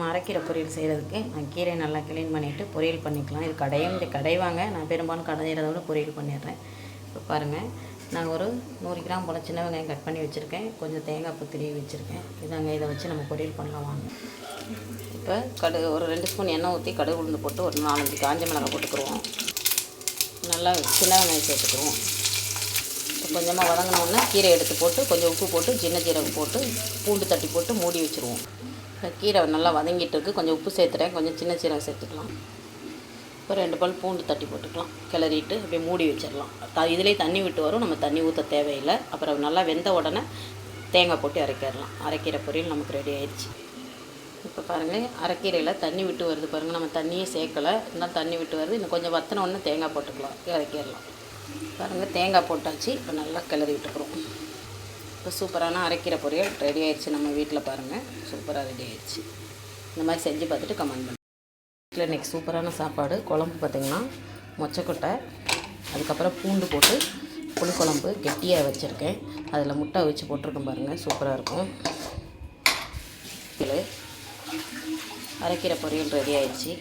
அரைக்கீரை பொரியல் செய்கிறதுக்கு நான் கீரையை நல்லா க்ளீன் பண்ணிவிட்டு பொரியல் பண்ணிக்கலாம். இது கடைவாங்க, நான் பெரும்பாலும் கடையிறத விட பொரியல் பண்ணிடுறேன். இப்போ பாருங்கள், நான் ஒரு 100 கிராம் போல் சின்ன வெங்காயம் கட் பண்ணி வச்சுருக்கேன். கொஞ்சம் தேங்காய் பூ திருவி வச்சுருக்கேன். இதை வச்சு நம்ம பொரியல் பண்ணலாம் வாங்க. இப்போ ஒரு 2 ஸ்பூன் எண்ணெய் ஊற்றி கடுகு உளுந்து போட்டு ஒரு 4-5 காஞ்ச மிளகாய் போட்டுக்குருவோம். நல்லா சின்ன வெங்காயம் சேர்த்துக்குருவோம். இப்போ கொஞ்சமாக வதங்கினோடனே கீரை எடுத்து போட்டு கொஞ்சம் உப்பு போட்டு சின்ன ஜீரகம் போட்டு பூண்டு தட்டி போட்டு மூடி வச்சுருவோம். இப்போ கீரை நல்லா வதங்கிட்டு இருக்குது. கொஞ்சம் உப்பு சேர்த்துறேன், கொஞ்சம் சின்ன சீரகம் சேர்த்துக்கலாம். இப்போ 2 பல் பூண்டு தட்டி போட்டுக்கலாம். கிளறிட்டு அப்படியே மூடி வச்சிடலாம். இதிலே தண்ணி விட்டு வரும், நம்ம தண்ணி ஊற்ற தேவையில்லை. அப்புறம் நல்லா வெந்த உடனே தேங்காய் போட்டு அரைக்கிடலாம். அரைக்கீரை பொரியல் நமக்கு ரெடி ஆயிடுச்சு. இப்போ பாருங்கள், அரைக்கீரையில் தண்ணி விட்டு வருது பாருங்கள். நம்ம தண்ணியே சேர்க்கலை, இருந்தாலும் தண்ணி விட்டு வருது. இன்னும் கொஞ்சம் வற்றின உடனே தேங்காய் போட்டுக்கலாம், இறக்கிடலாம். பாருங்கள், தேங்காய் போட்டாச்சு. இப்போ நல்லா கிளறி விட்டுக்கிறோம். இப்போ சூப்பரான அரைக்கீரை பொரியல் ரெடி ஆயிடுச்சு. நம்ம வீட்டில் பாருங்கள், சூப்பராக ரெடி ஆயிடுச்சு. இந்த மாதிரி செஞ்சு பார்த்துட்டு கமெண்ட் பண்ணுங்கள். வீட்டில் இன்றைக்கி சூப்பரான சாப்பாடு. குழம்பு பார்த்திங்கன்னா மொச்சக்கொட்டை, அதுக்கப்புறம் பூண்டு போட்டு புளிக்குழம்பு கெட்டியாக வச்சுருக்கேன். அதில் முட்டை வச்சு போட்டிருக்கேன் பாருங்கள், சூப்பராக இருக்கும். அரைக்கீரை பொரியல் ரெடி ஆயிடுச்சு.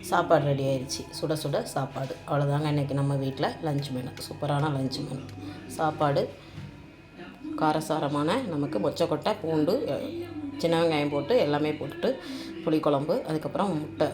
சாப்பாடு ரெடி ஆயிடுச்சு. சுட சுட சாப்பாடு. அவ்வளோதாங்க இன்றைக்கி நம்ம வீட்டில் லஞ்ச் மெனு. சூப்பரான லஞ்ச் மெனு. சாப்பாடு காரசாரமான நமக்கு மொச்சக்கொட்டை, பூண்டு, சின்ன வெங்காயம் போட்டு எல்லாமே போட்டுட்டு புளிக்குழம்பு, அதுக்கப்புறம் முட்டை